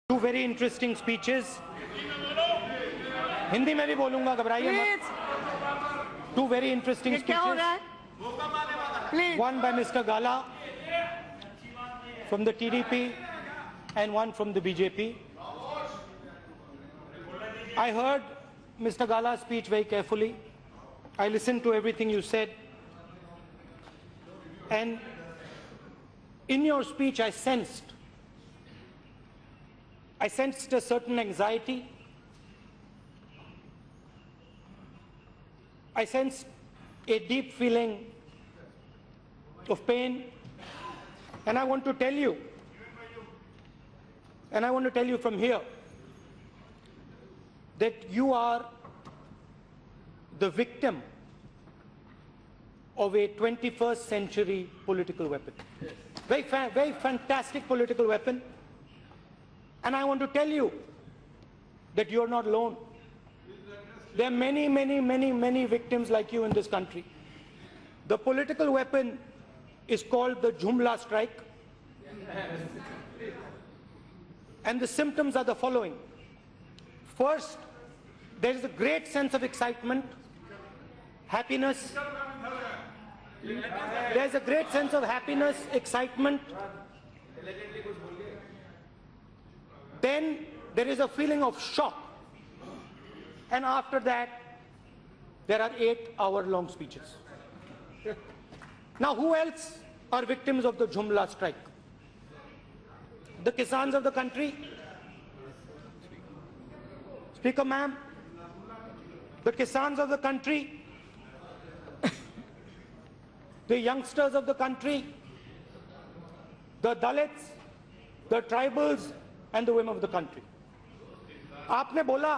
Two very interesting speeches. Hindi में भी बोलूंगा, घबराइए मत. Two very interesting speeches. One by Mr. Gala from the TDP and one from the BJP. I heard Mr. Gala's speech very carefully. I listened to everything you said. And in your speech, I sensed a certain anxiety. I sensed a deep feeling of pain. And I want to tell you, from here, that you are the victim of a 21st century political weapon. Very fantastic political weapon. And I want to tell you that you are not alone. There are many victims like you in this country. The political weapon is called the Jumla strike. And the symptoms are the following. First, there is a great sense of excitement, happiness. There's a great sense of happiness, excitement. Then there is a feeling of shock. And after that, there are 8-hour-long speeches. Now, who else are victims of the Jumla strike? The Kisans of the country. Speaker ma'am, the Kisans of the country, the youngsters of the country, the Dalits, the tribals, and the women of the country. आपने बोला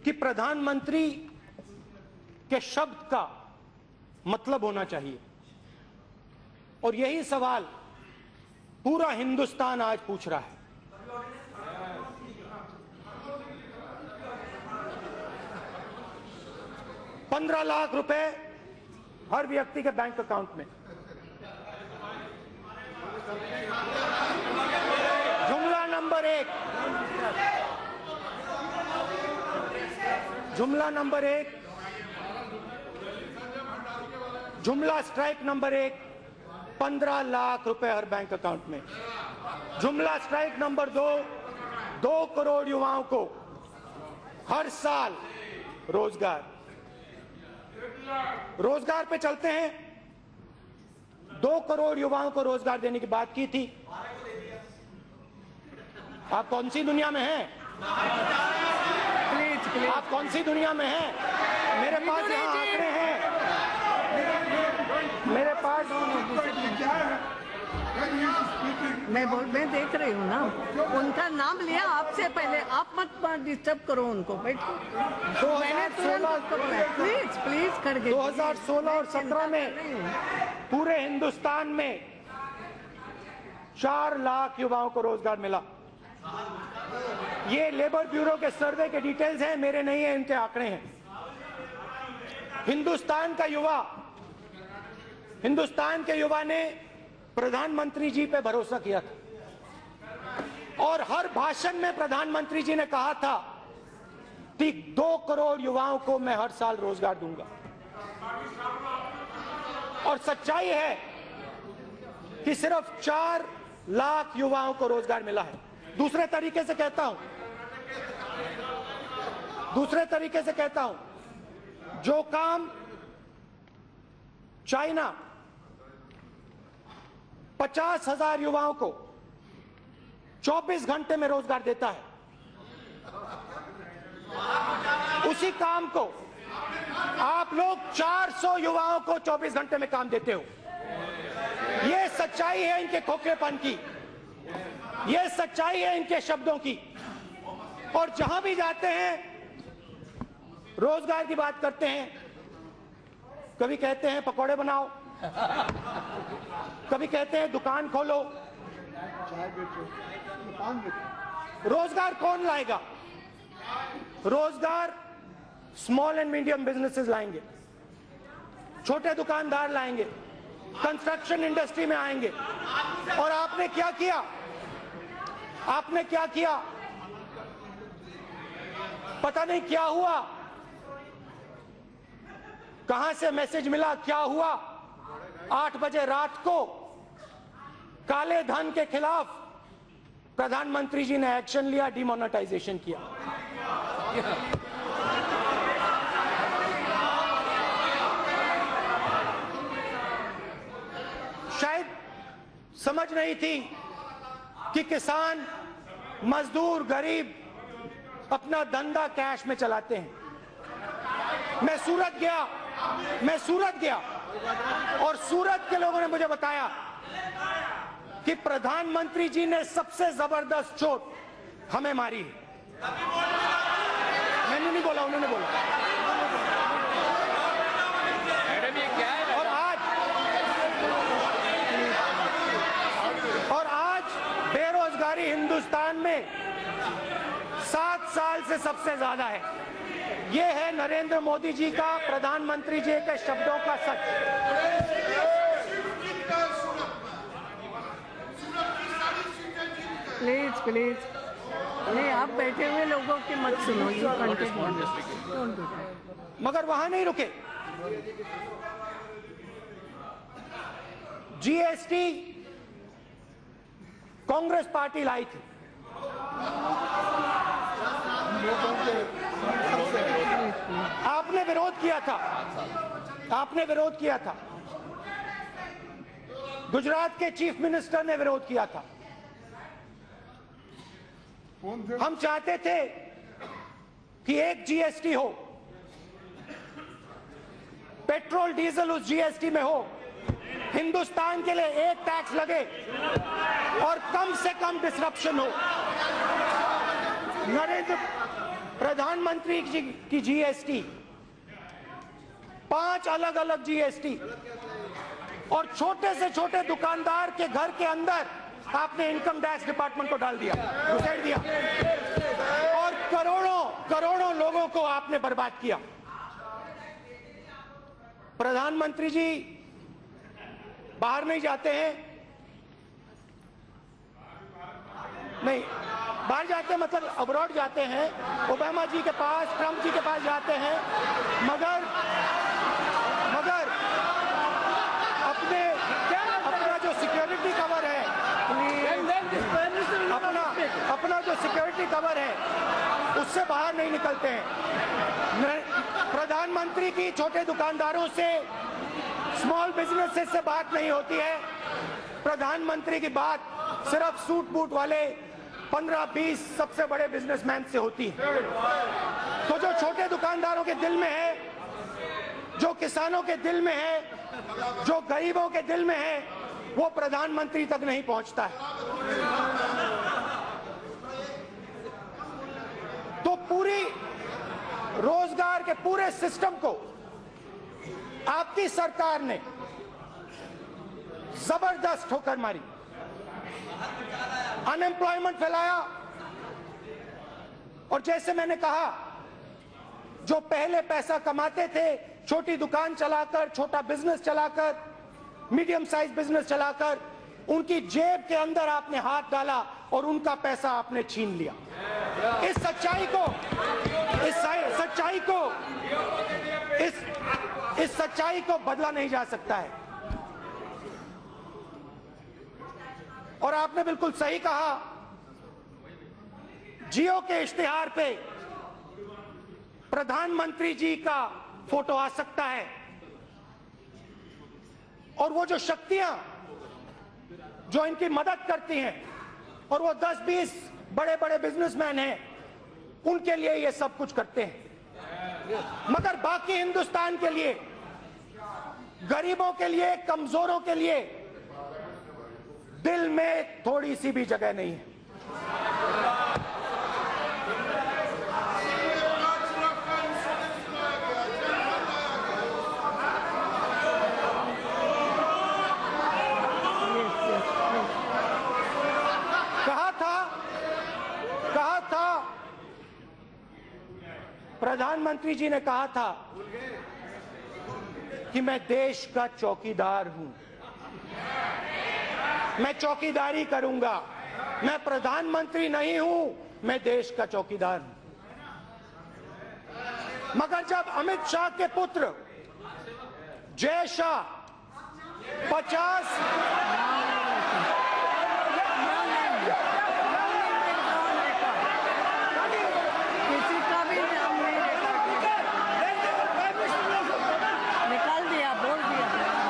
कि प्रधानमंत्री के शब्द का मतलब होना चाहिए, और यही सवाल पूरा हिंदुस्तान आज पूछ रहा है. ₹15 लाख हर व्यक्ति के बैंक अकाउंट में. जुमला नंबर 1, जुमला स्ट्राइक नंबर 1, 15 लाख हर बैंक अकाउंट में. जुमला स्ट्राइक नंबर 2 करोड़ युवाओं को हर साल रोजगार पे चलते हैं. 2 करोड़ युवाओं को रोजगार देने की बात की थी. आप कौन सी दुनिया में हैं? प्लीज आप कौन सी दुनिया में हैं? मेरे पास यहाँ आंकड़े हैं. मेरे पास मैं देख रही हूँ ना, उनका नाम लिया आपसे पहले. आप मत डिस्टर्ब करो उनको. बैठो. 2016 करके 2016 और 17 में पूरे हिंदुस्तान में 4 लाख युवाओं को रोजगार मिला. ये लेबर ब्यूरो के सर्वे के डिटेल्स हैं, मेरे नहीं है, इनके आंकड़े हैं. हिंदुस्तान के युवा ने प्रधानमंत्री जी पे भरोसा किया था, और हर भाषण में प्रधानमंत्री जी ने कहा था कि 2 करोड़ युवाओं को मैं हर साल रोजगार दूंगा. और सच्चाई है कि सिर्फ 4 लाख युवाओं को रोजगार मिला है. दूसरे तरीके से कहता हूं, जो काम चाइना 50,000 युवाओं को 24 घंटे में रोजगार देता है, उसी काम को आप लोग 400 युवाओं को 24 घंटे में काम देते हो. यह सच्चाई है इनके खोखलेपन की, यह सच्चाई है इनके शब्दों की. और जहां भी जाते हैं रोजगार की बात करते हैं. कभी कहते हैं पकौड़े बनाओ, कभी कहते हैं दुकान खोलो. रोजगार कौन लाएगा? रोजगार स्मॉल एंड मीडियम बिजनेसेस लाएंगे, छोटे दुकानदार लाएंगे, कंस्ट्रक्शन इंडस्ट्री में आएंगे। और आपने क्या किया? आपने क्या किया? पता नहीं क्या हुआ, कहां से मैसेज मिला, क्या हुआ। 8 बजे रात को काले धन के खिलाफ प्रधानमंत्री जी ने एक्शन लिया, डिमोनेटाइजेशन किया। शायद समझ नहीं थी कि किसान, मजदूर, गरीब अपना धंधा कैश में चलाते हैं। मैं सूरत गया और सूरत के लोगों ने मुझे बताया कि प्रधानमंत्री जी ने सबसे जबरदस्त चोट हमें मारी है। मैंने नहीं बोला, उन्होंने बोला। और आज बेरोजगारी हिंदुस्तान में 7 साल से सबसे ज्यादा है। ये है नरेंद्र मोदी जी का, प्रधानमंत्री जी के शब्दों का सच। प्लीज नहीं, आप बैठे हुए लोगों की मत सुनो, ये मगर वहां नहीं रुके। जीएसटी कांग्रेस पार्टी लाई थी, आपने विरोध किया था। गुजरात के चीफ मिनिस्टर ने विरोध किया था। हम चाहते थे कि एक जीएसटी हो, पेट्रोल डीजल उस जीएसटी में हो, हिंदुस्तान के लिए एक टैक्स लगे और कम से कम डिसरप्शन हो। नरेंद्र प्रधानमंत्री जी की जीएसटी, 5 अलग अलग जीएसटी, और छोटे से छोटे दुकानदार के घर के अंदर आपने इनकम टैक्स डिपार्टमेंट को डाल दिया, घुसेड़ दिया, और करोड़ों लोगों को आपने बर्बाद किया। प्रधानमंत्री जी बाहर नहीं जाते हैं, नहीं बाहर जाते हैं मतलब अब्रॉड जाते हैं, ओबामा जी के पास, ट्रंप जी के पास जाते हैं, मगर अपना जो सिक्योरिटी कवर है, अपना जो सिक्योरिटी कवर है उससे बाहर नहीं निकलते हैं। प्रधानमंत्री की छोटे दुकानदारों से, स्मॉल बिजनेसेस से बात नहीं होती है। प्रधानमंत्री की बात सिर्फ सूट बूट वाले 15-20 सबसे बड़े बिजनेसमैन से होती है। तो जो छोटे दुकानदारों के दिल में है, जो किसानों के दिल में है, जो गरीबों के दिल में है, वो प्रधानमंत्री तक नहीं पहुंचता है। तो पूरी रोजगार के पूरे सिस्टम को आपकी सरकार ने जबरदस्त ठोकर मारी, अनएम्प्लॉयमेंट फैलाया। और जैसे मैंने कहा, जो पहले पैसा कमाते थे छोटी दुकान चलाकर, छोटा बिजनेस चलाकर, मीडियम साइज बिजनेस चलाकर, उनकी जेब के अंदर आपने हाथ डाला और उनका पैसा आपने छीन लिया। इस सच्चाई को बदला नहीं जा सकता है। और आपने बिल्कुल सही कहा, जियो के इश्तिहार पे प्रधानमंत्री जी का फोटो आ सकता है, और वो जो शक्तियां जो इनकी मदद करती हैं, और वो 10-20 बड़े बड़े बिजनेसमैन हैं, उनके लिए ये सब कुछ करते हैं। मगर बाकी हिंदुस्तान के लिए, गरीबों के लिए, कमजोरों के लिए दिल में थोड़ी सी भी जगह नहीं है। कहा था प्रधानमंत्री जी ने कहा था कि मैं देश का चौकीदार हूं। मैं चौकीदारी करूंगा। मैं प्रधानमंत्री नहीं हूं, मैं देश का चौकीदार हूं। मगर जब अमित शाह के पुत्र जय शाह 50 किसी का भी नाम नहीं निकाल दिया, बोल दिया।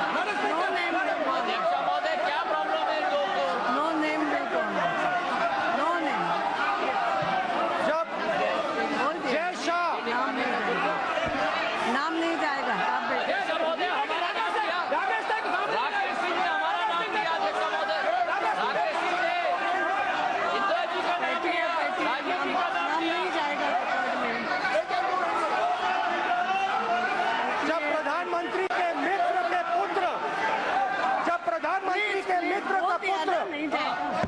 नो नेम महोदय, क्या प्रॉब्लम है लोगों को? नो नेम नो नेम जब बोल दिया। जय शाह नाम नहीं जाएगा। आप बैठे। महोदय, हमारा नाम दिया। राकेश सिंह ने हमारा नाम दिया। अध्यक्ष महोदय, राकेश सिंह ने इंदिरा जी का नाम दिया, राजीव जी का नाम नाम दिया। नहीं जाएगा रिकॉर्ड में। जब प्रधानमंत्री के मित्र के पुत्र जब प्रधानमंत्री के मित्र का पुत्र नहीं जाएगा।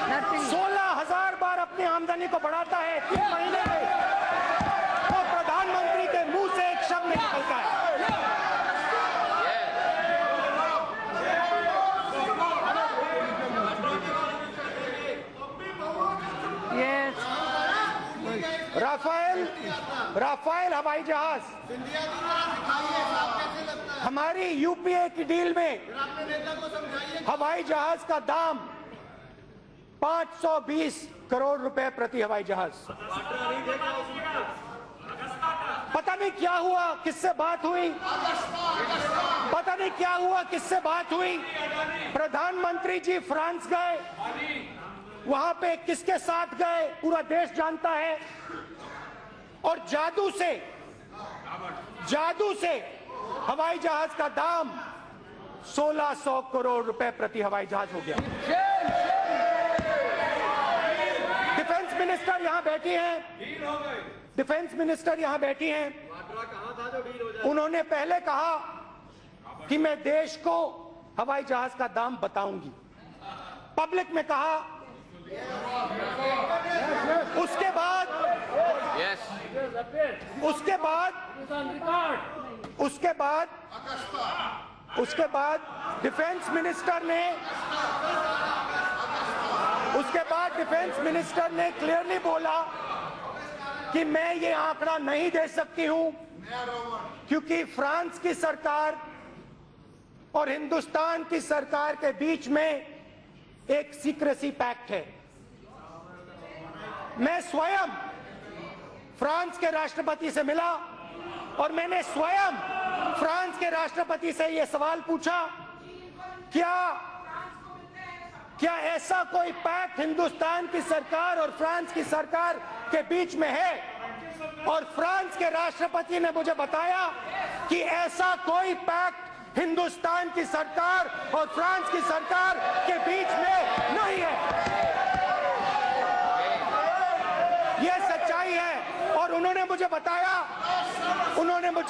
Nothing. 16,000 बार अपनी आमदनी को बढ़ाता है 3 महीने में, तो प्रधानमंत्री के मुंह से एक शब्द नहीं निकलता है। Yes. राफेल हवाई जहाज, हमारी यूपीए की डील में हवाई जहाज का दाम 520 करोड़ रुपए प्रति हवाई जहाज। पता नहीं क्या हुआ, किससे बात हुई, पता नहीं क्या हुआ, किससे बात हुई। प्रधानमंत्री जी फ्रांस गए, वहां पे किसके साथ गए पूरा देश जानता है। और जादू से हवाई जहाज का दाम 1600 करोड़ रुपए प्रति हवाई जहाज हो गया। डिफेंस मिनिस्टर यहां बैठी हैं, डिफेंस मिनिस्टर यहां बैठी हैं। उन्होंने पहले कहा कि मैं देश को हवाई जहाज का दाम बताऊंगी, पब्लिक में कहा। उसके बाद डिफेंस मिनिस्टर ने क्लियरली बोला कि मैं ये आंकड़ा नहीं दे सकती हूं, क्योंकि फ्रांस की सरकार और हिंदुस्तान की सरकार के बीच में एक सीक्रेसी पैक्ट है। मैं स्वयं फ्रांस के राष्ट्रपति से मिला और मैंने स्वयं फ्रांस के राष्ट्रपति से यह सवाल पूछा, क्या ऐसा कोई पैक्ट हिंदुस्तान की सरकार और फ्रांस की सरकार के बीच में है? और फ्रांस के राष्ट्रपति ने मुझे बताया कि ऐसा कोई पैक्ट हिंदुस्तान की सरकार और फ्रांस की सरकार के बीच में नहीं है। यह सच्चाई है। और उन्होंने मुझे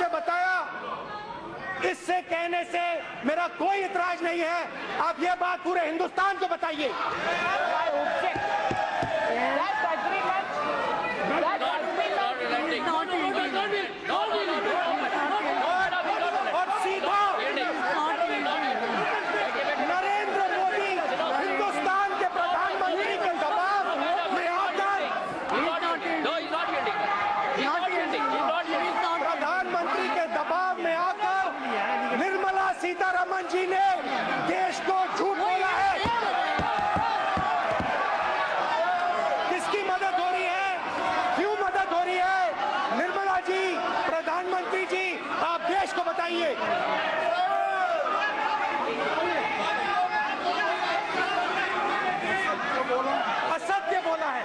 बताया इससे कहने से मेरा कोई इतराज नहीं है। आप यह बात पूरे हिंदुस्तान को बताइए। और सीधा नरेंद्र मोदी हिंदुस्तान के प्रधानमंत्री के दबाव में आकर निर्मला सीतारमण जी ने देश को झूठ बोला है। किसकी मदद हो रही है, क्यों मदद हो रही है? निर्मला जी, प्रधानमंत्री जी, आप देश को बताइए। असत्य बोला है।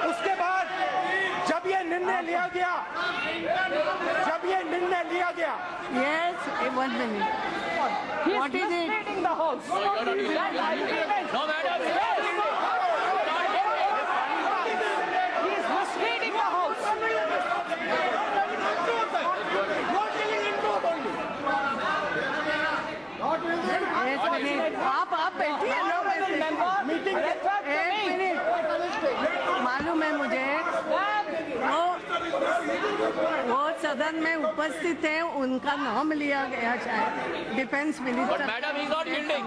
उसके बाद जब ये निर्णय लिया गया Yes, 1 minute. What is it? No, madam. He's misleading the House. एक मिनट, आप बैठिए ना। Meeting 1 minute. मालूम है मुझे, सदन में उपस्थित हैं उनका नाम लिया गया शायद defence But minister madam, he's not yielding.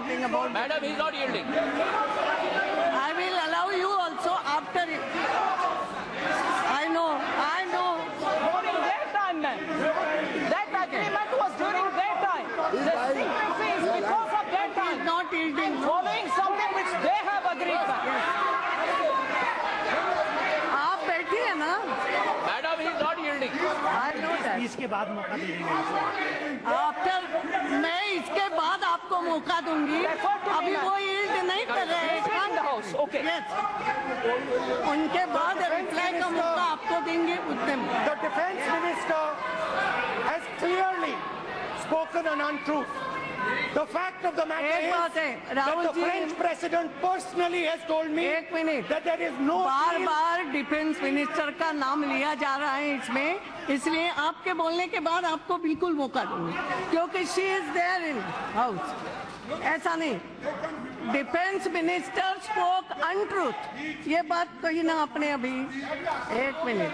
Madam, he's not yielding. I will allow you also after it. I know. During their time, man. That agreement was during their time. The secrecy is because of their He's time. not yielding. And following something which they have agreed with. आप बैठिए ना. Madam, he's not yielding. I know that. इसके बाद मौका दे देंगे after मैं इसके बाद आपको मौका दूंगी. अभी वो यील्ड नहीं कर रहे हैं. In the house. Okay. Yes. उनके बाद रिप्लाई का मौका आपको देंगे उतने में. The defense minister has clearly spoken an untruth. The fact of the matter एक बात है, is that राहुल the जी- French president personally has told me एक minute. that there is no बार deal. बार डिफेंस मिनिस्टर का नाम लिया जा रहा है इसमें, इसलिए आपके बोलने के बाद आपको बिल्कुल मौका दूंगी क्योंकि she is there in house. ऐसा नहीं. Defence minister spoke untruth. ये बात कही ना आपने अभी. एक मिनट.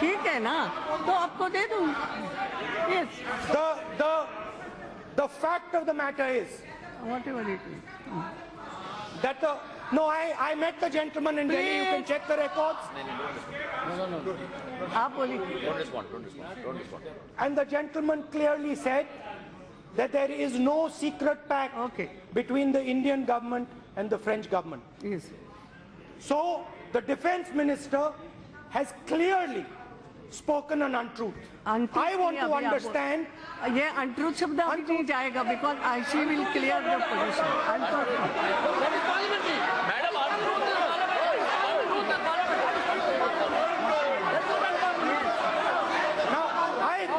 ठीक है ना, तो आपको दे दूंगी. Yes. The fact of the matter is Whatever it is. that I met the gentleman in Delhi. You can check the records. आप बोलिए. Don't respond. And the gentleman clearly said that there is no secret pact Okay. between the Indian government and the French government. Yes. So the defense minister has clearly spoken an untruth. Untruth I want नहीं, to अभी आप understand. ये untruth शब्द अभी नहीं जाएगा because I she will clear the position. Untruth. That is parliamentary. Madam, untruth is parliamentary. Untruth is parliamentary. Now, Carry on.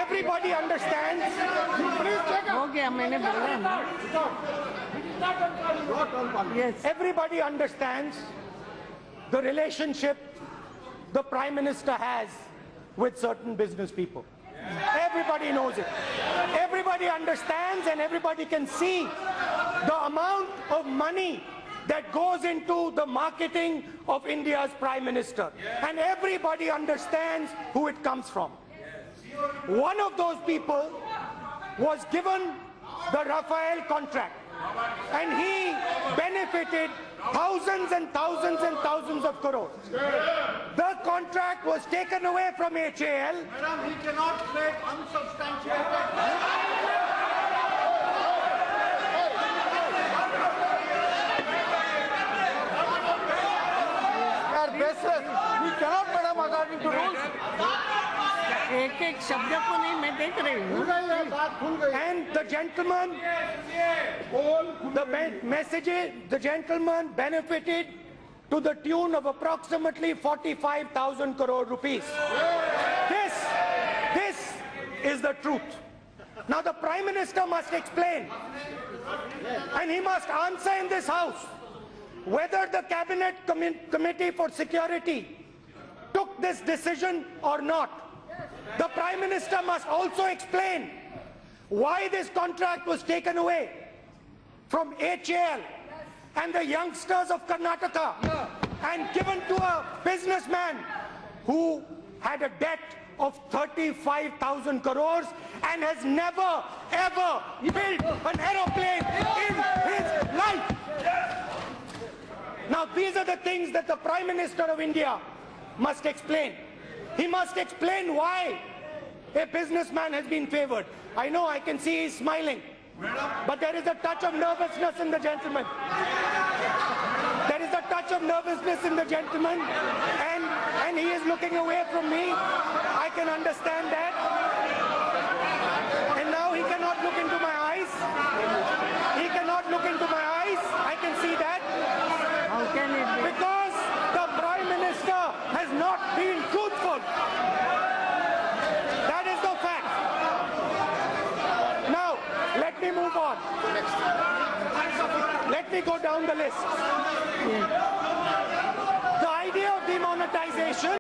everybody understands. हो गया मैंने बोला ना. Yes. Everybody understands the relationship the Prime Minister has with certain business people. Everybody knows it. Everybody understands and everybody can see the amount of money that goes into the marketing of India's Prime Minister. And everybody understands who it comes from. One of those people was given the Rafael contract, and he benefited thousands and thousands and thousands of crores. The contract was taken away from HAL. Madam, he cannot make unsubstantiated. We cannot, madam, according to rules. एक एक शब्द को नहीं मैं देख रही हूँ. And the gentleman, the gentleman benefited to the tune of approximately 45,000 crore rupees. This is the truth. Now the Prime Minister must explain, and he must answer in this House, whether the Cabinet Committee for Security took this decision or not. The Prime Minister must also explain why this contract was taken away from HAL and the youngsters of Karnataka and given to a businessman who had a debt of 35,000 crores and has never ever built an aeroplane in his life. Now these are the things that the Prime Minister of India must explain. He must explain why a businessman has been favored. I know, I can see he's smiling, but there is a touch of nervousness in the gentleman. There is a touch of nervousness in the gentleman, and he is looking away from me. I can understand that. And now he cannot look into my eyes. He cannot look into my eyes. I can see that. How can it be? Because the Prime Minister has not been truthful. That is the fact. Now, let me move on. Let me go down the list. The idea of demonetization